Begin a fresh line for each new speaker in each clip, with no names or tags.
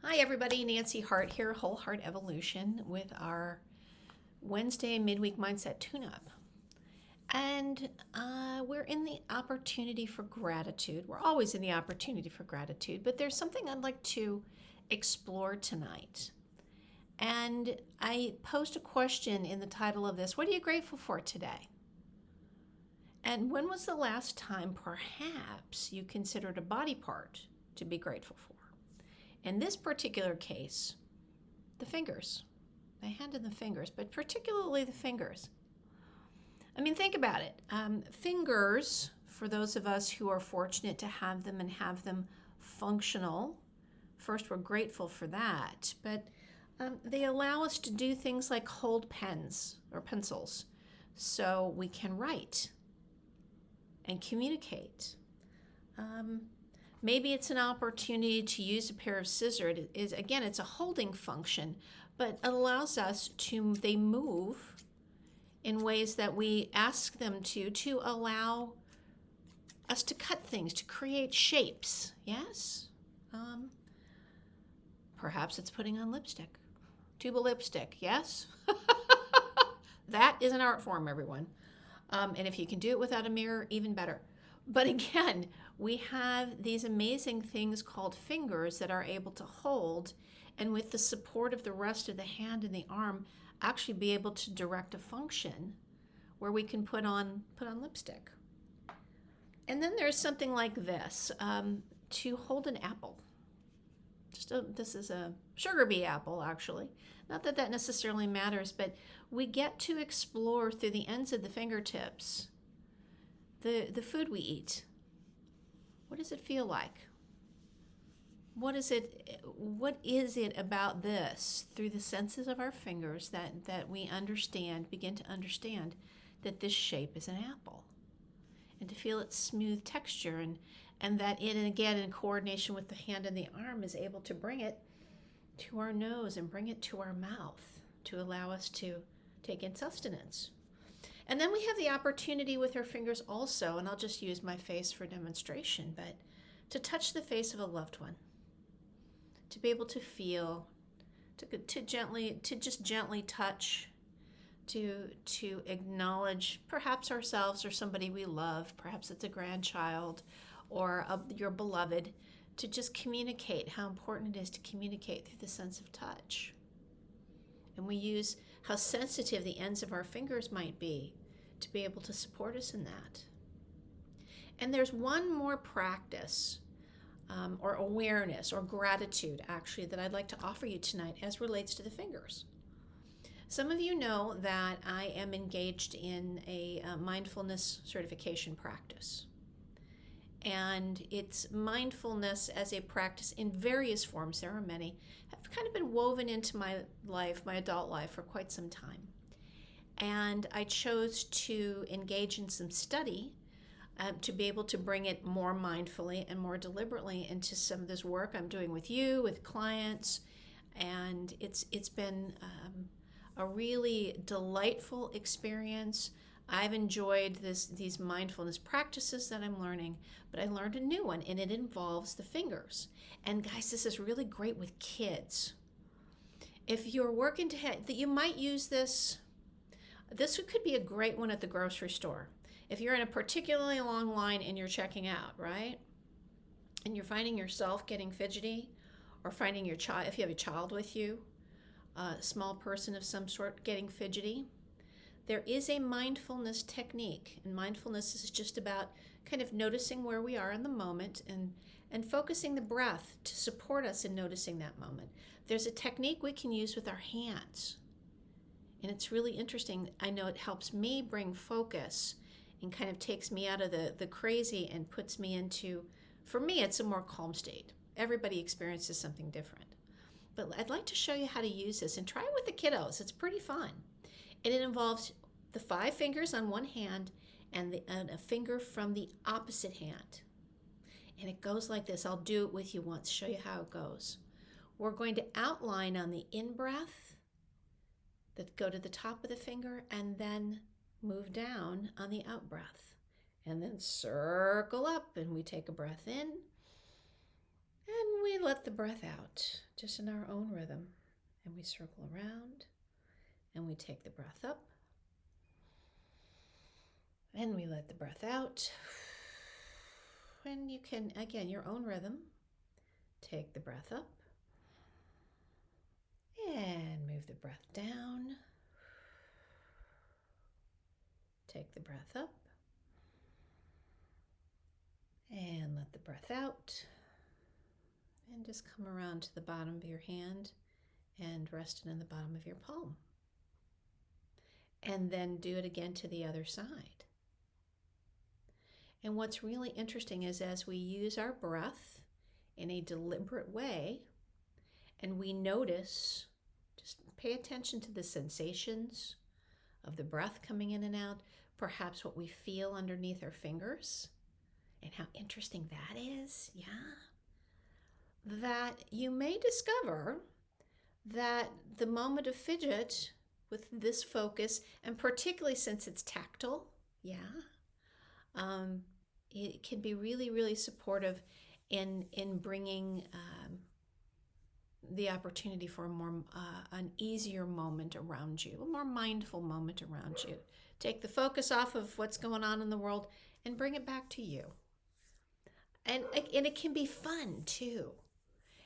Hi everybody, Nancy Hart here, Whole Heart Evolution with our Wednesday midweek mindset tune-up. And we're in the opportunity for gratitude. We're always in the opportunity for gratitude, but there's something I'd like to explore tonight. And I posed a question in the title of this: what are you grateful for today? And when was the last time perhaps you considered a body part to be grateful for? In this particular case, the fingers, the hand and the fingers, but particularly the fingers. I mean, think about it. Fingers, for those of us who are fortunate to have them and have them functional, first, we're grateful for that, but they allow us to do things like hold pens or pencils so we can write and communicate. Maybe it's an opportunity to use a pair of scissors. It's a holding function, but it allows us they move in ways that we ask them to allow us to cut things, to create shapes. Yes? Perhaps it's putting on lipstick. Tube of lipstick, yes? That is an art form, everyone. And if you can do it without a mirror, even better. But again, we have these amazing things called fingers that are able to hold, and with the support of the rest of the hand and the arm, actually be able to direct a function where we can put on lipstick. And then there's something like this, to hold an apple. This is a sugar bee apple, actually. Not that that necessarily matters, but we get to explore through the ends of the fingertips the food we eat. What does it feel like? What is it about this through the senses of our fingers that we begin to understand that this shape is an apple, and to feel its smooth texture, and that it, and again, in coordination with the hand and the arm, is able to bring it to our nose and bring it to our mouth to allow us to take in sustenance. And then we have the opportunity with our fingers also, and I'll just use my face for demonstration, but to touch the face of a loved one, to be able to feel, to just gently touch, to acknowledge perhaps ourselves or somebody we love, perhaps it's a grandchild or your beloved, to just communicate how important it is to communicate through the sense of touch. And we use how sensitive the ends of our fingers might be to be able to support us in that. And there's one more practice or awareness or gratitude, actually, that I'd like to offer you tonight as relates to the fingers. Some of you know that I am engaged in a mindfulness certification practice. And it's mindfulness as a practice in various forms. There are many. Have kind of been woven into my life, my adult life, for quite some time. And I chose to engage in some study to be able to bring it more mindfully and more deliberately into some of this work I'm doing with you, with clients. And it's been a really delightful experience. I've enjoyed these mindfulness practices that I'm learning, but I learned a new one, and it involves the fingers. And guys, this is really great with kids. If you're working that you might use this could be a great one at the grocery store. If you're in a particularly long line and you're checking out, right? And you're finding yourself getting fidgety, or finding your child, if you have a child with you, a small person of some sort getting fidgety, there is a mindfulness technique. And mindfulness is just about kind of noticing where we are in the moment and focusing the breath to support us in noticing that moment. There's a technique we can use with our hands. And it's really interesting. I know it helps me bring focus and kind of takes me out of the crazy and puts me into, for me, it's a more calm state. Everybody experiences something different. But I'd like to show you how to use this and try it with the kiddos. It's pretty fun. And it involves the 5 fingers on one hand and a finger from the opposite hand. And it goes like this. I'll do it with you once, show you how it goes. We're going to outline on the in-breath, that go to the top of the finger, and then move down on the out breath, and then circle up, and we take a breath in And we let the breath out, just in our own rhythm. And we circle around, and we take the breath up. And we let the breath out. And you can, again, your own rhythm, take the breath up. And move the breath down. Take the breath up. And let the breath out. And just come around to the bottom of your hand and rest it in the bottom of your palm. And then do it again to the other side. And what's really interesting is as we use our breath in a deliberate way, and we notice, just pay attention to the sensations of the breath coming in and out, perhaps what we feel underneath our fingers, and how interesting that is, that you may discover that the moment of fidget with this focus, and particularly since it's tactile, it can be really, really supportive in bringing the opportunity for a more an easier moment around you, a more mindful moment around you. Take the focus off of what's going on in the world and bring it back to you. And it can be fun too.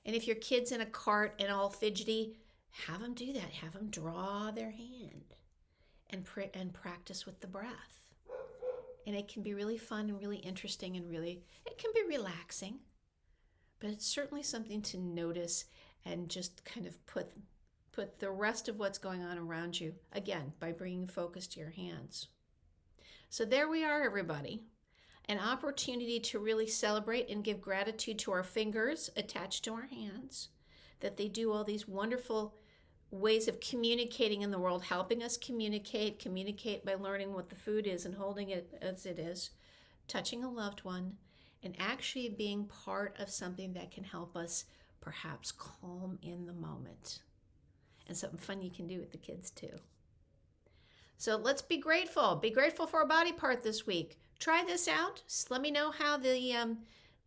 And if your kid's in a cart and all fidgety, have them do that. Have them draw their hand and practice with the breath. And it can be really fun and really interesting and it can be relaxing. But it's certainly something to notice and just kind of put the rest of what's going on around you, again, by bringing focus to your hands. So there we are, everybody. An opportunity to really celebrate and give gratitude to our fingers attached to our hands, that they do all these wonderful ways of communicating in the world, helping us communicate by learning what the food is and holding it as it is, touching a loved one, and actually being part of something that can help us perhaps calm in the moment. And something fun you can do with the kids too. So let's be grateful. Be grateful for a body part this week. Try this out. Let me know how the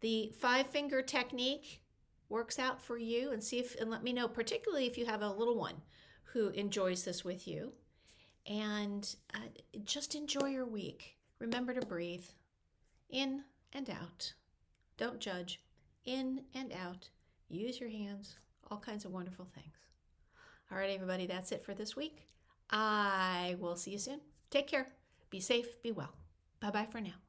5-finger technique works out for you, and let me know, particularly if you have a little one who enjoys this with you. And just enjoy your week. Remember to breathe in and out. Don't judge. In and out. Use your hands. All kinds of wonderful things. All right, everybody, that's it for this week. I will see you soon. Take care. Be safe. Be well. Bye-bye for now.